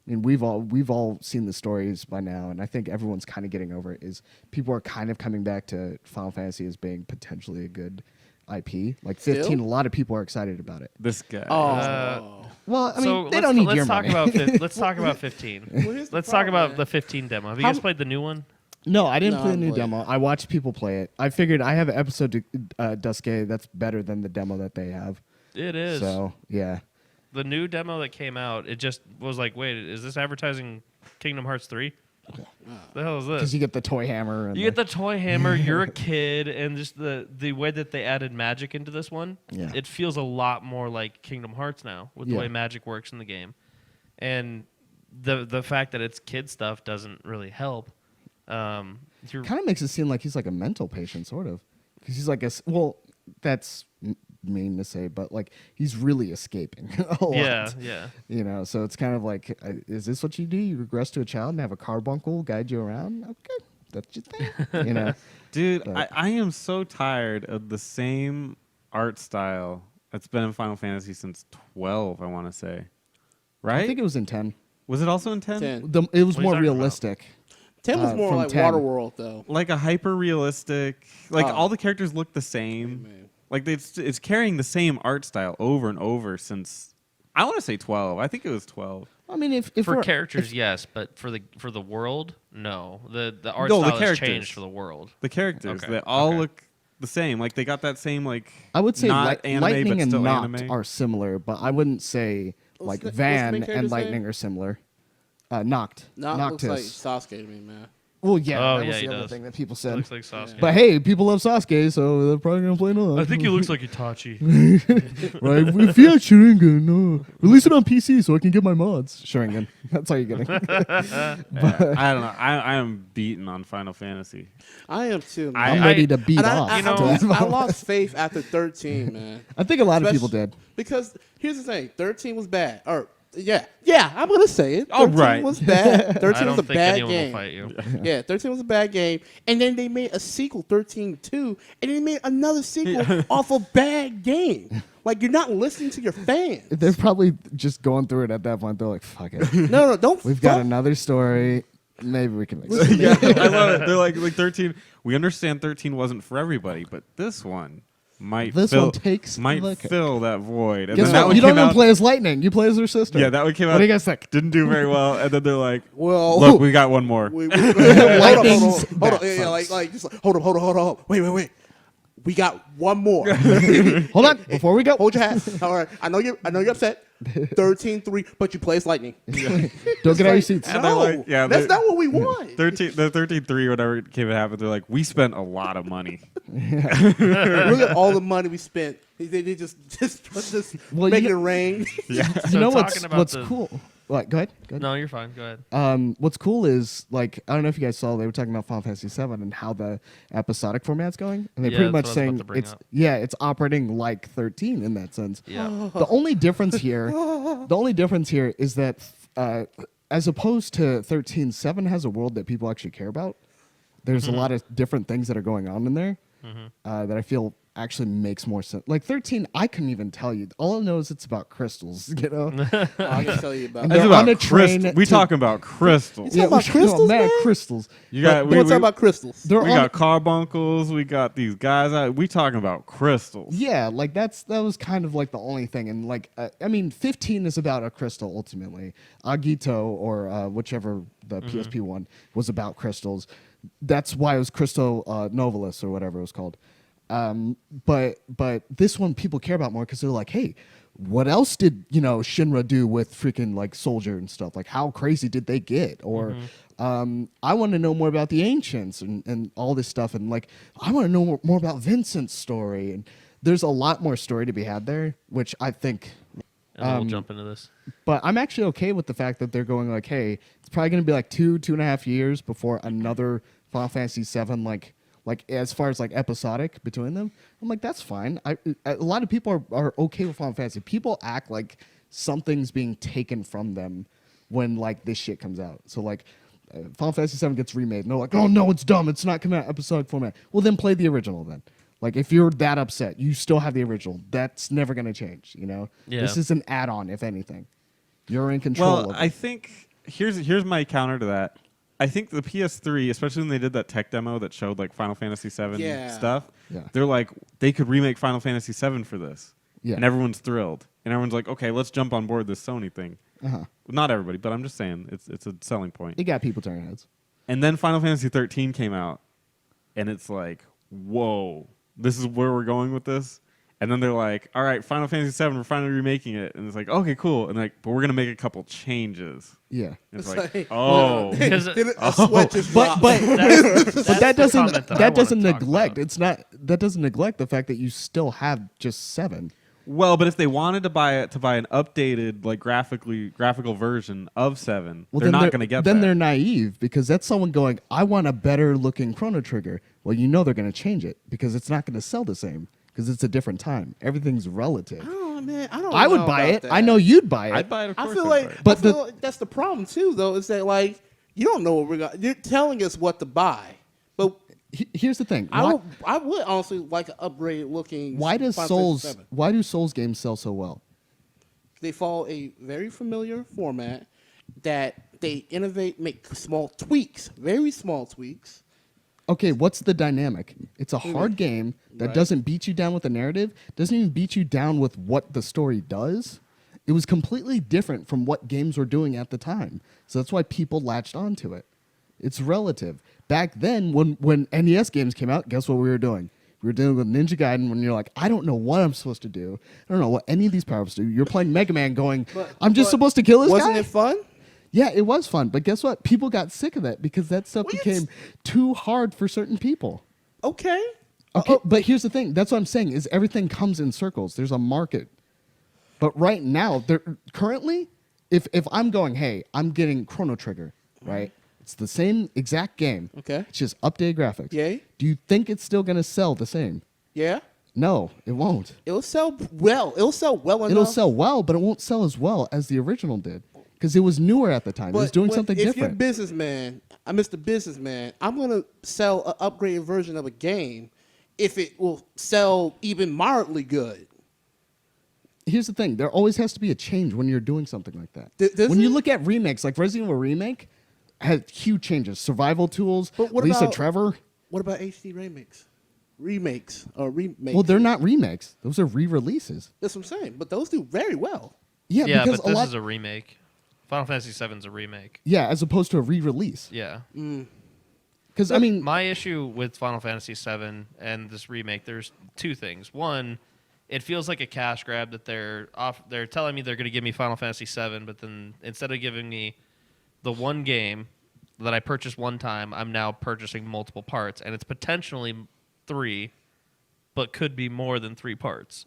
I mean, we've all seen the stories by now, and I think everyone's kind of getting over it. Is people are kind of coming back to Final Fantasy as being potentially a good IP. Like 15, Still? a lot of people are excited about it. This guy. Well, I mean, So they don't need your talk money. let's talk about 15. Here's the Let's talk problem, about man. the 15 demo. Have you guys played the new one? No, I didn't No, play I the new played demo. I watched people play it. I figured I have an episode to Duske that's better than the demo that they have. It is. So yeah. The new demo that came out, it just was like, wait, is this advertising Kingdom Hearts 3? The hell is Because this? you get the toy hammer. And You get the toy hammer, you're a kid, and just the way that they added magic into this one, Yeah. it feels a lot more like Kingdom Hearts now with the Yeah. way magic works in the game. And the fact that it's kid stuff doesn't really help. kind of makes it seem like he's like a mental patient, sort of. Because he's like well, that's mean to say, but like he's really escaping a lot. Yeah. You know, so it's kind of like, is this what you do? You regress to a child and have a carbuncle guide you around? Okay, that's your thing. You know, Dude, But- I am so tired of the same art style that's been in Final Fantasy since 12, I want to say. Right? I think it was in 10. Was it also in 10? 10. It was What are you more talking about? realistic. 10 was more from like 10. Waterworld, though. Like a hyper realistic, like Oh. all the characters look the same. Man. Like it's carrying the same art style over and over since I want to say 12. I think it was 12. I mean, if For we're- characters, yes, but for the world, no. The art No, the style has characters. changed for the world. The characters, Okay, they all okay. look the same. Like they got that same like I would say not anime Lightning but and still Noct anime. are similar, but I wouldn't say like what's the Van main and character's Lightning name? are similar. Noct. Not looks like Noctis. Sasuke to me, man. Well, yeah, Oh, that yeah, was he the other does. thing that people It said. looks like Sasuke. But hey, people love Sasuke, so they're probably gonna play Noct. I think he looks like Itachi. right? If you had Sharingan, release it on PC so I can get my mods. Sharingan. That's all you're getting. I don't know. I am beaten on Final Fantasy. I am too, man. I'm ready to beat And off. I, You know- I lost faith after 13, man. I think a lot of Especially- people did. Because here's the thing: 13 was bad. Or yeah, I'm gonna say it. 13 Oh, right. was bad. 13 I don't was a think bad anyone game. will fight you. Yeah, 13 was a bad game, and then they made a sequel, 13-2, and they made another sequel off a bad game. Like you're not listening to your fans. They're probably just going through it at that point. They're like, fuck it. No, don't. We've got fuck- another story. Maybe we can make it. Yeah, I love it. They're like 13. We understand 13 wasn't for everybody, but this one might This fill, one takes might the cake. fill that void. And Guess then that what? one You don't came even out. play as Lightning. You play as her sister. Yeah, that one came out. What do you guys think? Didn't do very well, and then they're like, Well, "Look, we got one more." hold on, hold on, Lightning's hold on. back, Yeah, folks. like just like, hold on. Wait. We got one more. Hold on. Before we go. Hold your hat. All right. I know you're upset. 13-3, but you play as Lightning. Don't get out your seats. And they're No, like- yeah, that's they're- not what we want. 13-3, whatever came to happen, they're like, "We spent a lot of money." Look at all the money we spent. They just Well, make you- it rain. You So know talking about what's the- cool? What? Go ahead. No, you're fine. Go ahead. What's cool is like I don't know if you guys saw they were talking about Final Fantasy VII and how the episodic format's going, and they Yeah, pretty much that's what I was saying about to bring it's up. it's operating like 13 in that sense. Yeah. The only difference here, is that as opposed to 13, 7 has a world that people actually care about. There's a lot of different things that are going on in there that I feel actually makes more sense. Like 13, I couldn't even tell you. All I know is it's about crystals, you know? I can tell you about And it. It's they're about on a train crystal. We to- talking about crystals. You talking about crystals, man? crystals. You got We want to talk about crystals. They're we on- got carbuncles. We got these guys out. We talking about crystals. Yeah, like that was kind of like the only thing, and like I mean, 15 is about a crystal ultimately. Agito or whichever the PSP one was about crystals. That's why it was Crystal Novalis or whatever it was called. But this one people care about more because they're like, hey, what else did Shinra do with freaking like Soldier and stuff? Like how crazy did they get? Or I want to know more about the ancients and all this stuff, and like I want to know more about Vincent's story, and there's a lot more story to be had there, which I think. And then we'll jump into this. But I'm actually okay with the fact that they're going like, hey, it's probably going to be like 2.5 years before another Final Fantasy VII, like as far as like episodic between them. I'm like, that's fine. A lot of people are okay with Final Fantasy. People act like something's being taken from them when like this shit comes out. So like Final Fantasy VII gets remade, and they're like, oh no, it's dumb. It's not coming out episodic format. Well, then play the original then. Like, if you're that upset, you still have the original. That's never going to change, you know? Yeah. This is an add-on, if anything. You're in control Well, of it. I think here's my counter to that. I think the PS3, especially when they did that tech demo that showed like Final Fantasy VII Yeah. stuff, Yeah. they're like they could remake Final Fantasy VII for this, Yeah. and everyone's thrilled, and everyone's like, okay, let's jump on board this Sony thing. Uh-huh. Not everybody, but I'm just saying it's a selling point. It got people turning heads. And then Final Fantasy 13 came out, and it's like, whoa, this is where we're going with this. And then they're like, all right, Final Fantasy 7, we're finally remaking it. And it's like, okay, cool. And like, but we're gonna make a couple changes. Yeah. And it's It's like, like- oh, Because Then a sweat just But dropped. but that's that the doesn't comment that I that wanna doesn't talk neglect. about. It's not that doesn't neglect the fact that you still have just 7. well, but if they wanted to buy an updated, like graphical version of 7, Well, they're then not gonna get then that. they're naive because that's someone going, I want a better looking Chrono Trigger. Well, you know they're going to change it because it's not going to sell the same because it's a different time. Everything's relative. Oh man, I don't. I would know buy about it. that. I know you'd buy it. I'd buy it. Of I course feel I'd like, buy it. But I feel like that's the problem too, though. Is that like you don't know what we're gonna. You're telling us what to buy, but Here's the thing. I would honestly like an upgraded looking. Why does Final Souls? Fantasy VII. Why do Souls games sell so well? They follow a very familiar format that they innovate, make small tweaks, very small tweaks. Okay, what's the dynamic? It's a hard game that Right. doesn't beat you down with the narrative, doesn't even beat you down with what the story does. It was completely different from what games were doing at the time. So that's why people latched onto it. It's relative. Back then, when NES games came out, guess what we were doing? We were dealing with Ninja Gaiden when you're like, I don't know what I'm supposed to do. I don't know what any of these power-ups do. You're playing Mega Man going, I'm just but supposed to kill this Wasn't guy? it fun? Yeah, it was fun. But guess what? People got sick of that because that stuff Well, became too hard for certain people. Okay. Okay, but here's the thing. That's what I'm saying is everything comes in circles. There's a market. But right now, currently, if I'm going, hey, I'm getting Chrono Trigger, right? It's the same exact game. Okay. It's just updated graphics. Yay. Do you think it's still going to sell the same? Yeah. No, it won't. It'll sell well. It'll sell well enough. It'll sell well, but it won't sell as well as the original did because it was newer at the time. It was doing something if you're a different. businessman, I'm Mr. Businessman. I'm gonna sell an upgraded version of a game if it will sell even moderately good. Here's the thing. There always has to be a change when you're doing something like that. Does When you it? look at remakes, like Resident Evil Remake had huge changes. Survival tools, But what Lisa about- Trevor. What about HD remakes or remakes? Well, they're not remakes. Those are re-releases. That's what I'm saying. But those do very well. Yeah, Yeah, because but a this lot. is a remake. Final Fantasy VII's a remake. Yeah, as opposed to a re-release. Yeah. Because I mean, My issue with Final Fantasy VII and this remake, there's two things. One, it feels like a cash grab that they're telling me they're going to give me Final Fantasy VII, but then instead of giving me the one game that I purchased one time, I'm now purchasing multiple parts, and it's potentially 3, but could be more than 3 parts.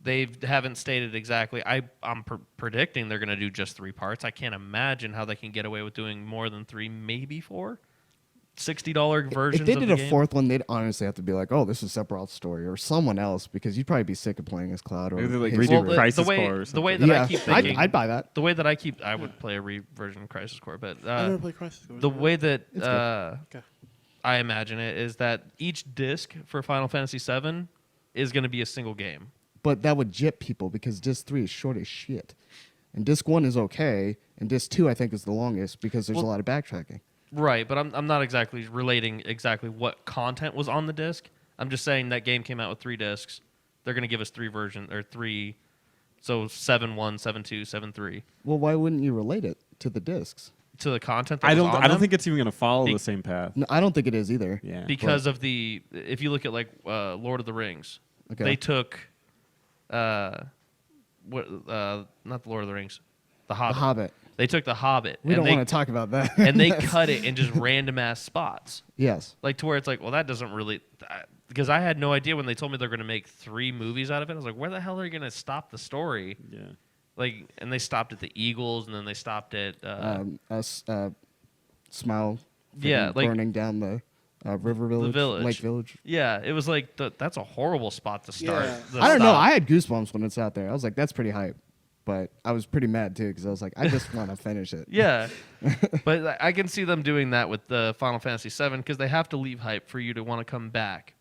They haven't stated exactly. I'm predicting they're going to do just 3 parts. I can't imagine how they can get away with doing more than 3, maybe 4. $60 versions if they of did the a game. fourth one, they'd honestly have to be like, "Oh, this is Sephiroth's story," or someone else, because you'd probably be sick of playing as Cloud or Maybe they, like, Hazel. redo Well, Crisis the way, Core or the way something. that yeah, I keep thinking, I'd buy that. the way that I would play a version of Crisis Core, but I never played Crisis Core. the way that Okay. I imagine it is that each disc for Final Fantasy VII is going to be a single game. But that would jip people because disc 3 is short as shit, and disc 1 is okay, and disc 2 I think is the longest because there's a Well- lot of backtracking. Right, but I'm not exactly relating exactly what content was on the disc. I'm just saying that game came out with 3 discs. They're going to give us 3 versions or 3, so 7.1, 7.2, 7.3 Well, why wouldn't you relate it to the discs? to the content. That I was don't. on I don't them. think it's even going to follow Be- the same path. No, I don't think it is either. Yeah. because of the if you look at like Lord of the Rings, Okay. they took not the Lord of the Rings, the The Hobbit. Hobbit. They took the Hobbit We and don't they want to talk about that. and they cut it in just random ass spots, Yes. like to where it's like, well, that doesn't really because I had no idea when they told me they're going to make 3 movies out of it. I was like, where the hell are you going to stop the story? Yeah. Like, and they stopped at the Eagles, and then they stopped at Smile. Yeah, freaking like- burning down the river village, village. Lake Village. yeah, it was like that's a horrible spot to start. Yeah. the I don't know. stop. I had goosebumps when it's out there. I was like, that's pretty hype. But I was pretty mad too because I was like, I just want to finish it. Yeah, but I can see them doing that with the Final Fantasy VII because they have to leave hype for you to want to come back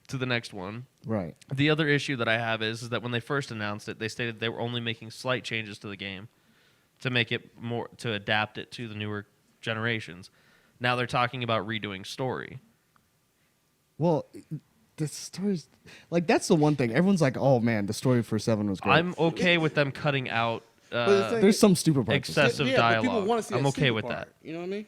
to the next one. Right. The other issue that I have is that when they first announced it, they stated they were only making slight changes to the game. to make it more to adapt it to the newer generations. Now they're talking about redoing story. Well, the story's like that's the one thing everyone's like, oh man, the story for 7 was great. I'm okay with them cutting out the thing There's some stupid parts. excessive But people dialogue. want to see I'm that okay stupid with part, that. You know what I mean?